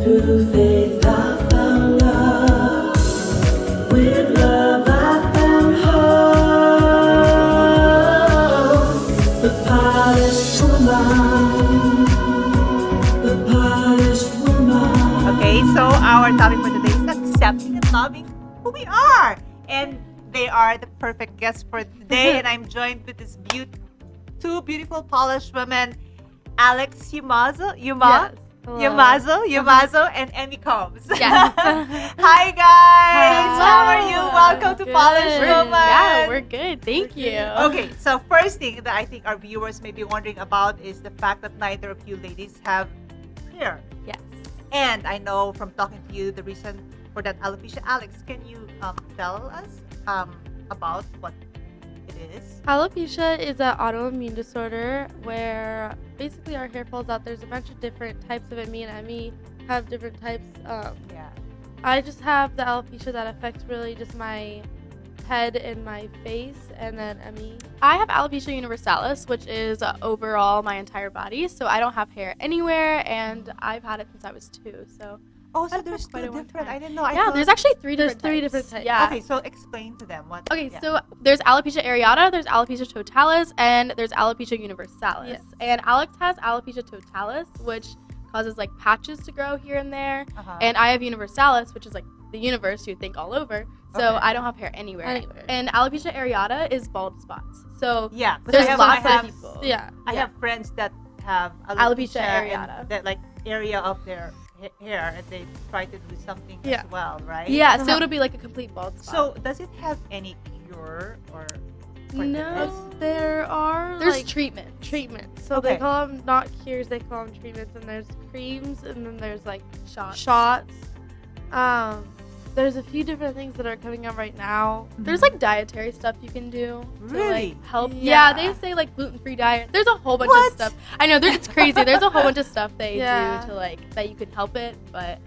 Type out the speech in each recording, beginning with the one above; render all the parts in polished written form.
Through faith I found love. With love I found hope. The polished woman. The polished woman. Okay, so our topic for today is accepting and loving who we are. And they are the perfect guests for today. And I'm joined with this two beautiful polished women, Alex Youmazzo, Yes. Youmazzo, and Emmie Combs. Yes. Hi guys, how are you? Welcome to Good. Polished Woman. Yeah, we're good. Thank you. Okay, so first thing that I think our viewers may be wondering about is the fact that neither of you ladies have hair. Yes. And I know from talking to you the reason for that alopecia. Alex, can you tell us about what it is? Alopecia is an autoimmune disorder where basically our hair falls out. There's a bunch of different types of it. Me and Emmie have different types. Yeah. I just have the alopecia that affects really just my head and my face, and then Emmie. I have alopecia universalis, which is overall my entire body, so I don't have hair anywhere, and I've had it since I was 2. So Oh, so I've there's had quite two a long different. time. I didn't know. I yeah, thought- there's actually three There's different three types. different types. Yeah. Okay, so explain to them what. Okay, yeah. so there's alopecia areata, there's alopecia totalis, and there's alopecia universalis. Yes. And Alex has alopecia totalis, which causes like patches to grow here and there, Uh-huh. and I have universalis, which is like the universe you'd think all over. So Okay. I don't have hair anywhere. Anywhere. And alopecia areata is bald spots. So Yeah, 'cause there's I have, lots I have, of people. Yeah. I Yeah. have friends that have Alopecia and areata. that like area of their hair, and they try to do something Yeah. as well, right? Yeah, so Uh-huh. it'll be like a complete bald spot. So does it have any cure or? for No. this? There are there's like treatment. treatments. So Okay. they call them not cures, they call them treatments, and there's creams, and then there's like Shots. shots. There's a few different things that are coming out right now. There's like dietary stuff you can do to Really? like help. Yeah. Yeah, they say like gluten-free diet. There's a whole bunch What? of stuff. I know it's crazy. There's a whole bunch of stuff they Yeah. do to like that you can help it, but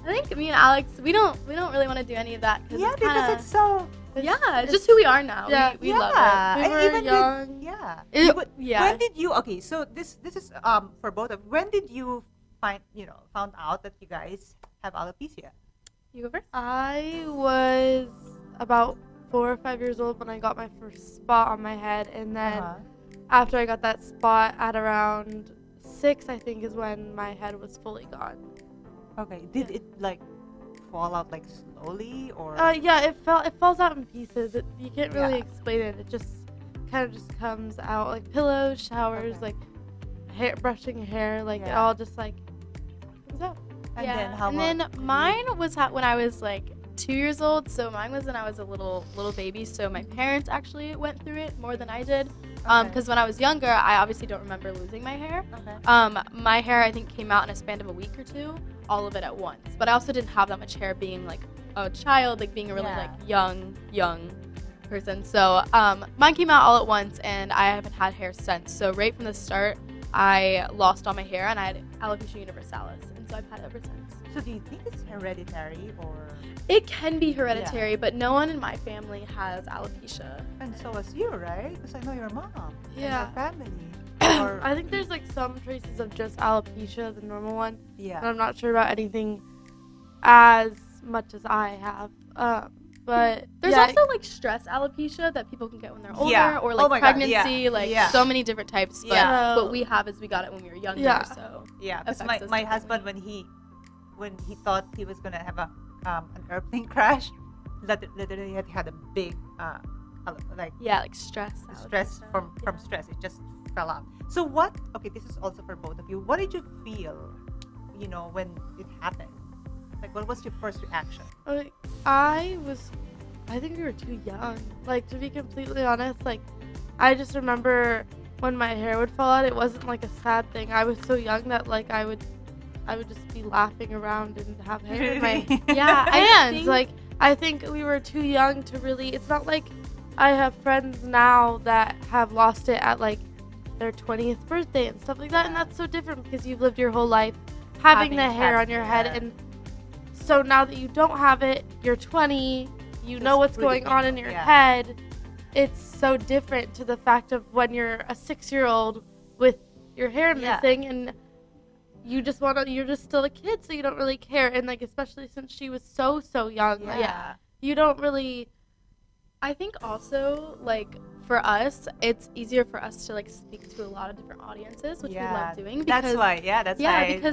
I think me and Alex, we don't really want to do any of that Yeah, because it's so. yeah, it's just who we are now. Yeah. We love We and were even young. Yeah. it. You would- Yeah. When did you? Okay, so this is for both of. When did you found out that you guys have alopecia? You go first. I was about 4 or 5 years old when I got my first spot on my head, and then Uh-huh. after I got that spot at around 6, I think, is when my head was fully gone. Okay. Did it like fall out like slowly or? Yeah, it falls out in pieces. You can't really Yeah. explain it. It just kind of just comes out like pillows, showers, Okay. like hair, brushing hair, like it Yeah. all just like comes out. And yeah. then how and about then mine was when I was like 2 years old. So mine was when I was a little baby. So my parents actually went through it more than I did. Okay. Because when I was younger, I obviously don't remember losing my hair. Okay. My hair I think came out in a span of a week or 2, all of it at once. But I also didn't have that much hair being like a child, like being a really Yeah. like young person. So mine came out all at once, and I haven't had hair since. So right from the start, I lost all my hair, and I had alopecia universalis, and so I've had it ever since. So do you think it's hereditary or? It can be hereditary, but no one in my family has alopecia. And so was you, right? Because I know your mom. Yeah. And your family. Or I think there's like some traces of just alopecia, the normal one. And yeah. I'm not sure about anything as much as I have. But There's yeah, also like stress alopecia that people can get when they're older, Yeah. or Oh like my God, pregnancy, yeah. like Yeah. so many different types. But Yeah. what we have is we got it when we were younger. Yeah. So Yeah. Because affects us my differently. husband when he thought he was gonna have an airplane crash, literally had a big like yeah, like stress. allergy stress stuff. from stress. It just fell out. So what? Okay, this is also for both of you. What did you feel? When it happened. Like, what was your first reaction? like, I think we were too young. Like, to be completely honest, like, I just remember when my hair would fall out, it wasn't like a sad thing. I was so young that like I would just be laughing around and have hair in my Yeah, I hands. think- Like, I think we were too young to really. It's not like I have friends now that have lost it at like their 20th birthday and stuff like that, and that's so different because you've lived your whole life having the hair on your head, hair. and so now that you don't have it, you're 20, you know It's what's really going on in painful, your yeah. head. It's so different to the fact of when you're a 6-year-old with your hair Yeah. missing, and you just want to, you're just still a kid, so you don't really care. And like, especially since she was so young, like, Yeah. you don't really. I think also, like, for us, it's easier for us to, like, speak to a lot of different audiences, which we love doing. Because, That's why, that's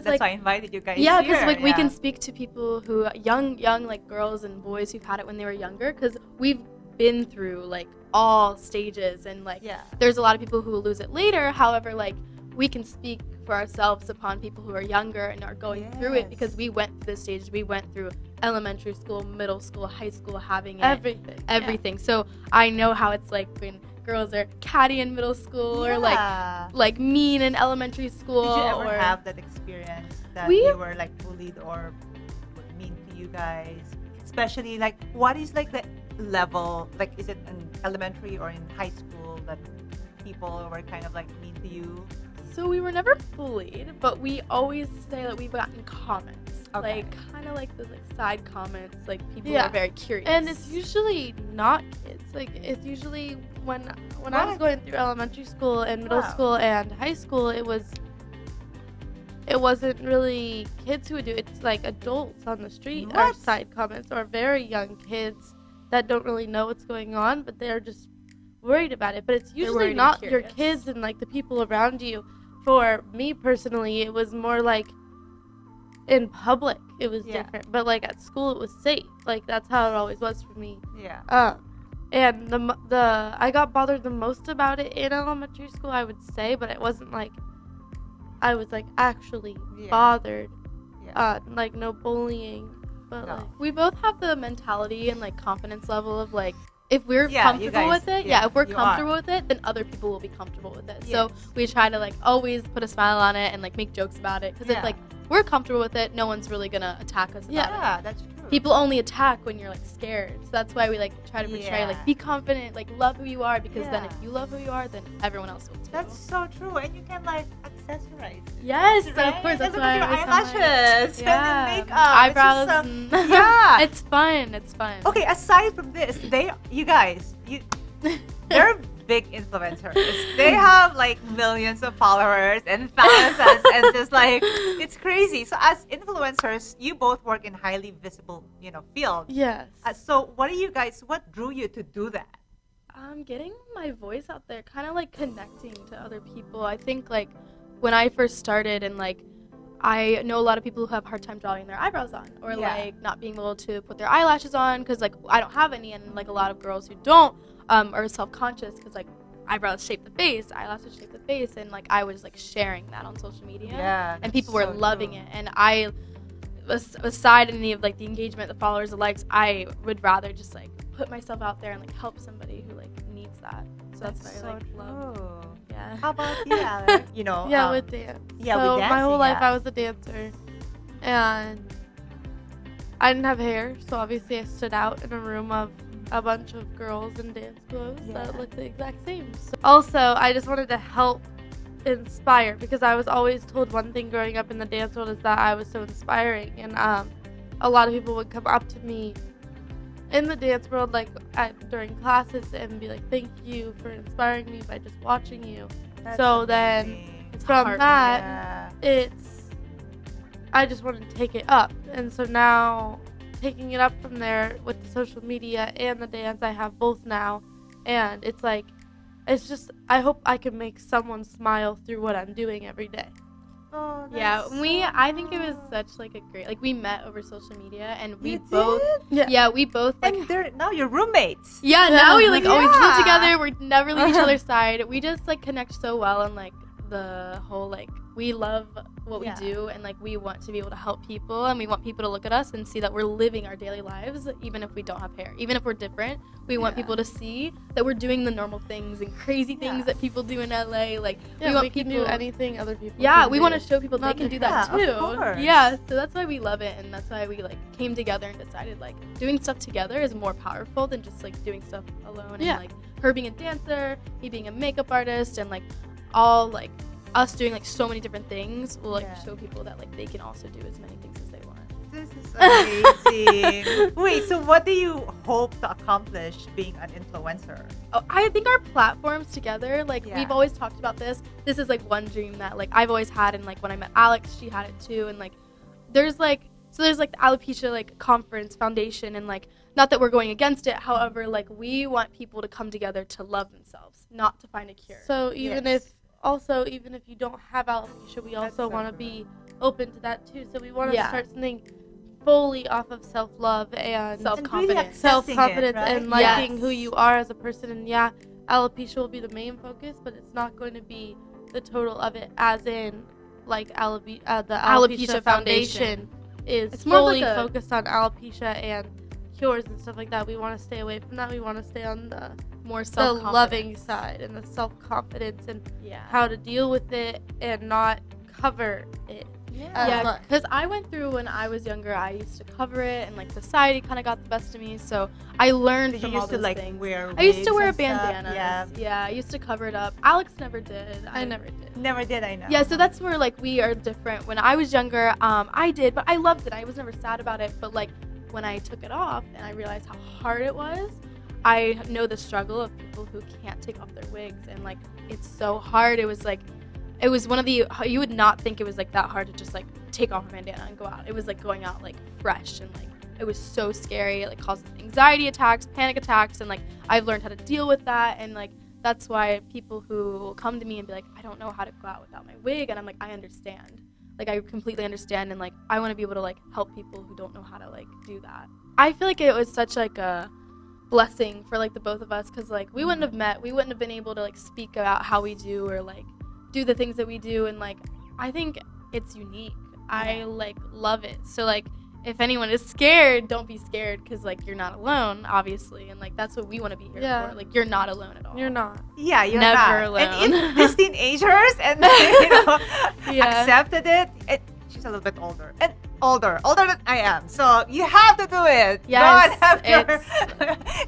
like, why I invited you guys yeah, here. because, like, we can speak to people who, young, like, girls and boys who've had it when they were younger, because we've been through, like, all stages, and, like, there's a lot of people who will lose it later. However, like, we can speak for ourselves upon people who are younger and are going through it, because we went through the stages. We went through elementary school, middle school, high school, having it, everything. So I know how it's like when girls are catty in middle school, or like mean in elementary school. Did you ever or have that experience that you were like bullied or mean to you guys? Especially like, what is like the level? Like, is it in elementary or in high school that people were kind of like mean to you? So we were never bullied, but we always say that we've gotten comments, like kind of like those like side comments, like people are very curious. And it's usually not kids. Like, it's usually when I was going through elementary school and middle school and high school, it wasn't really kids who would do it. It's like adults on the street are side comments, or very young kids that don't really know what's going on, but they're just worried about it. But it's usually not your kids and like the people around you. For me personally, it was more like in public it was different, but like at school it was safe. Like, that's how it always was for me. And the I got bothered the most about it in elementary school, I would say, but it wasn't like I was like actually bothered. Like, no bullying, but like, we both have the mentality and like confidence level of like, if we're comfortable with it, if we're comfortable with it, then other people will be comfortable with it. So we try to like always put a smile on it and like make jokes about it, because if like we're comfortable with it, no one's really gonna attack us about it. Yeah, that's true. People only attack when you're like scared. So that's why we like try to portray like, be confident, like love who you are, because then if you love who you are, then everyone else will too. That's so true, and you can like accessorize. Yes, Right? of course. That's Look why at your I always have my- eyelashes and makeup, eyebrows. It's just, It's fun. It's fun. Okay, aside from this, they're big influencers. They have like millions of followers and thousands, and just like, it's crazy. So as influencers, you both work in highly visible, field. yes. So what drew you to do that? Getting my voice out there, kind of like connecting to other people. I think like when I first started, and like I know a lot of people who have a hard time drawing their eyebrows on, or like not being able to put their eyelashes on, because like I don't have any, and like a lot of girls who don't are self-conscious, because like eyebrows shape the face, eyelashes shape the face, and like I was like sharing that on social media, and people were loving it. And I, aside any of like the engagement, the followers, the likes, I would rather just like put myself out there and like help somebody who like needs that. So that's what I like love. Yeah. How about you, Alex? With dance. Yeah, so with dancing, my whole life I was a dancer, and I didn't have hair, so obviously I stood out in a room of a bunch of girls in dance clothes that looked the exact same. So also, I just wanted to help inspire, because I was always told one thing growing up in the dance world is that I was so inspiring, and a lot of people would come up to me in the dance world, like during classes, and be like, "Thank you for inspiring me by just watching you." That's so amazing. Then from that, I just wanted to take it up, and so now taking it up from there with the social media and the dance, I have both now, and it's like, it's just, I hope I can make someone smile through what I'm doing every day. Oh, I think it was such like a great, like we met over social media, and we You both did? we both like, and now you're roommates. now we like always live together, we never leave each other's side, we just like connect so well, and like the whole like, we love what we do, and like we want to be able to help people, and we want people to look at us and see that we're living our daily lives, even if we don't have hair, even if we're different. We want people to see that we're doing the normal things and crazy things that people do in LA. Like we want people can do anything other people we want to show people they can do that too. Of course. So that's why we love it, and that's why we like came together and decided like doing stuff together is more powerful than just like doing stuff alone. And like her being a dancer, me being a makeup artist, and like all like us doing like so many different things will like show people that like they can also do as many things as they want. This is amazing. Wait, so what do you hope to accomplish being an influencer? Oh, I think our platforms together, like Yeah. we've always talked about this. This is like one dream that like I've always had, and like when I met Alex, she had it too. And like there's like the Alopecia like conference foundation, and like not that we're going against it. However, like we want people to come together to love themselves, not to find a cure. So even Yes. if you don't have alopecia, we also so want to true. be open to that too. So we want to Yeah. start something fully off of self-love and Self-confidence. self-confidence right? and liking Yes. who you are as a person. And yeah, alopecia will be the main focus, but it's not going to be the total of it, as in like the Alopecia Foundation is It's more fully like a- focused on alopecia and cures and stuff like that. We want to stay away from that. We want to stay on the More the self-confidence. loving side and the self-confidence and Yeah. how to deal with it and not cover it. as Yeah, much. because I went through when I was younger. I used to cover it, and like society kind of got the best of me. So I learned Did you from all used to those like things. wear I used to wigs wear and stuff? bandanas. Yeah. I used to cover it up. Alex never did. I never did. Never did, I know. Yeah, so that's where like we are different. When I was younger, I did, but I loved it. I was never sad about it. But like when I took it off and I realized how hard it was, I know the struggle of people who can't take off their wigs, and like it's so hard. It was one of the, you would not think it was like that hard to just like take off a bandana and go out. It was like going out like fresh, and like it was so scary. It like caused anxiety attacks, panic attacks, and like I've learned how to deal with that. And like that's why people who will come to me and be like, I don't know how to go out without my wig, and I'm like, I understand. Like I completely understand, and like I want to be able to like help people who don't know how to like do that. I feel like it was such like a blessing for like the both of us, because like we wouldn't have met, we wouldn't have been able to like speak about how we do or like do the things that we do, and like I think it's unique. I like love it. So like if anyone is scared, don't be scared, because like you're not alone, obviously, and like that's what we want to be here Yeah. for. Like you're not alone at all. You're not. Yeah, you're Never not. And alone. if these teenagers and Yeah. accepted it, she's a little bit older and older than I am. So you have to do it. Yes,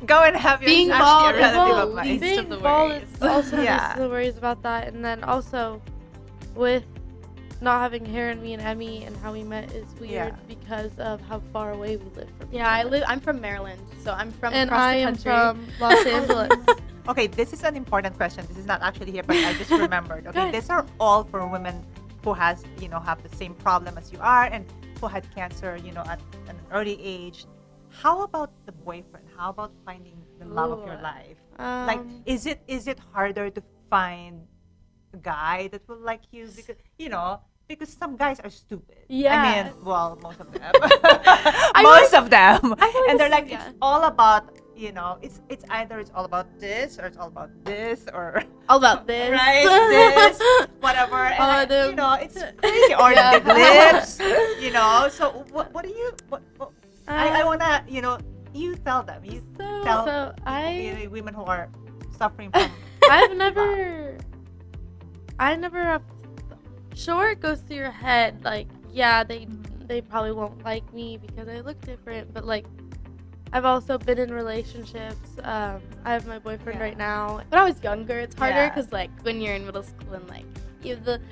Go and have your being actually bald a is relative the of mine. least Being of the bald worries. is also Yeah. the worries about that, and then also with not having hair in me and Emmy and how we met is weird Yeah. because of how far away we live from each Yeah, other. I'm from Maryland, so I'm from and across I the am country. from Los Angeles. Okay, this is an important question. This is not actually here, but I just remembered. Okay, Good. these are all for women who have the same problem as you are and who had cancer, at an early age. How about the boyfriend? How about finding the love of your Ooh. life? Like, is it harder to find a guy that will like you because some guys are stupid. Yeah. I mean, well, most of them. Most of them. I feel like And they're this like, is- yeah. it's all about, it's either it's all about this or it's all about this or All about this. right, this, whatever. And it's crazy. Or Yeah. the big lips, So what do you, I want to, you tell them. You tell So I women who are suffering from. I never sure it goes through your head like, yeah, they probably won't like me because I look different, but like I've also been in relationships. I have my boyfriend Yeah. right now. When I was younger, it's harder Yeah. because like when you're in middle school and like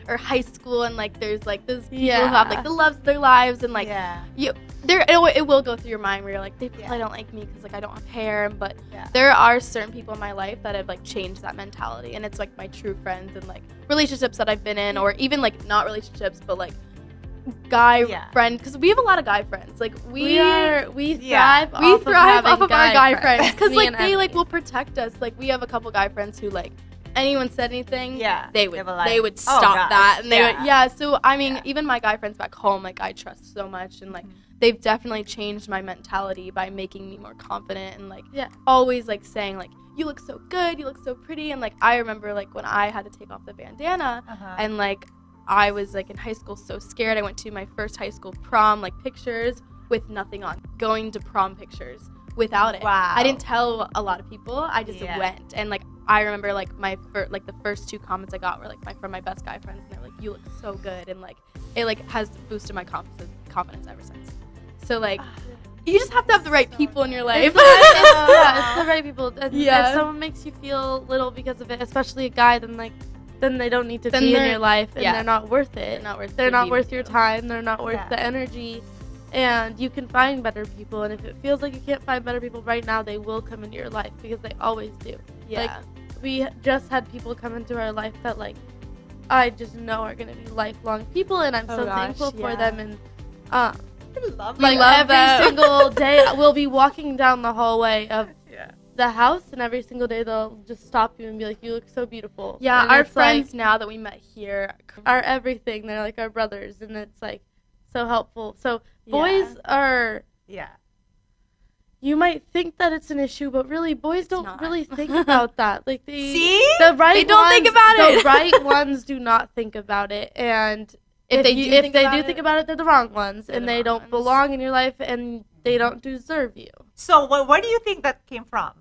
or high school, and like there's like those people Yeah. who have like the loves of their lives, and like yeah. it will go through your mind where you're like, they probably Yeah. don't like me because like I don't have hair, but Yeah. there are certain people in my life that have like changed that mentality, and it's like my true friends and like relationships that I've been in, or even like not relationships but like guy Yeah. friend, because we have a lot of guy friends. Like we We Yeah. thrive we off thrive of off of our guy friends because Me like and they like Emmy. will protect us. Like we have a couple guy friends who like anyone said anything, Yeah. they would were like, they would "Oh, stop gosh." that, and they would so I mean Yeah. even my guy friends back home, like I trust so much, and like Mhm. they've definitely changed my mentality by making me more confident, and like Yeah. always like saying like, you look so good, you look so pretty. And like I remember like when I had to take off the bandana, Uh-huh. and like I was like in high school so scared. I went to my first high school prom like pictures with nothing on, going to prom pictures without it. Wow. I didn't tell a lot of people. I just Yeah. went, and like I remember like the first two comments I got were like from my best guy friends, and they're like, you look so good, and like it like has boosted my confidence ever since. So like you just have to have the right people in your life. It's the right people. And Yeah. if someone makes you feel little because of it, especially a guy, then they don't need to Then be in they're- your life, and yeah. they're not worth it. They're not worth They're to not be worth with your you. time. They're not worth Yeah. the energy. and you can find better people. And if it feels like you can't find better people right now, they will come into your life because they always do. Yeah. Like, we just had people come into our life that, like, I just know are going to be lifelong people, and I'm so thankful for them. And I love like love every them. single day we'll be walking down the hallway of Yeah. the house, and every single day they'll just stop you and be like, you look so beautiful. Yeah, And our it's friends like now that we met here. are everything. They're like our brothers, and it's like so helpful. So boys are, Yeah. you might think that it's an issue, but really boys don't not. really think about that. Like See? the right They don't think ones- about it. The right ones do not think about it, and If they do think about think about it, they're the wrong ones, They're and the they wrong don't ones. belong in your life, and they don't deserve you. So where do you think that came from?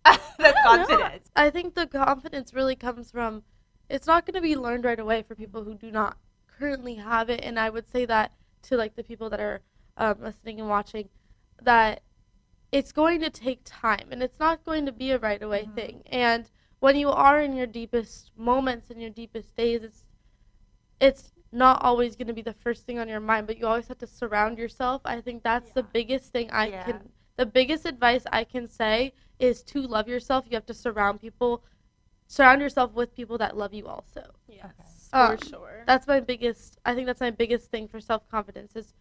That confidence. I think the confidence really comes from, it's not going to be learned right away for people who do not currently have it. And I would say that to like the people that are listening and watching, that it's going to take time, and it's not going to be a right away thing. And when you are in your deepest moments and your deepest days, it's not always going to be the first thing on your mind, but you always have to surround yourself. I think that's the biggest thing the biggest advice I can say is to love yourself. You have to surround yourself with people that love you also. Yes, Okay. for sure. I think that's my biggest thing for self-confidence, is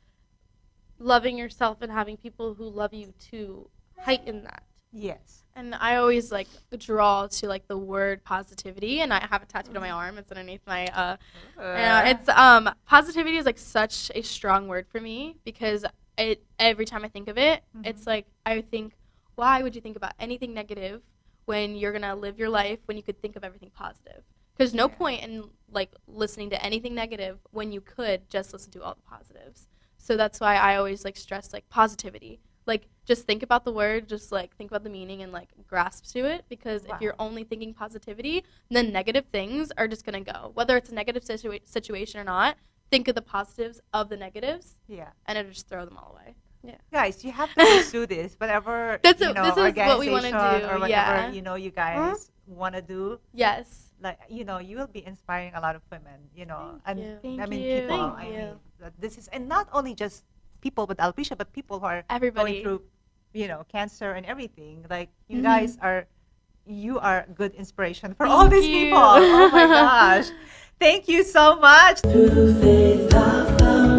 loving yourself and having people who love you to heighten that. Yes. And I always like draw to like the word positivity, and I have it tattooed on my arm. It's underneath my it's positivity is like such a strong word for me, because every time I think of it, it's like I think, why would you think about anything negative when you're gonna live your life when you could think of everything positive? There's no point in like listening to anything negative when you could just listen to all the positives. So that's why I always like stress like positivity. Like, just think about the word, just like think about the meaning and like grasp to it, because if you're only thinking positivity, then negative things are just gonna go. Whether it's a negative situation or not, think of the positives of the negatives, Yeah. and it'll just throw them all away. Guys, you have to pursue this. Whatever This you is know, what we organization wanna do, or whatever yeah. you guys want to do. Yes. Like, you will be inspiring a lot of women. And you. Thank I mean you. people. Thank I you. mean, that this is, and not only just people with alopecia, but people who are Everybody. going through cancer and everything. Like, you guys are good inspiration for all these you. people. Oh my gosh. Thank you so much. Through faith I found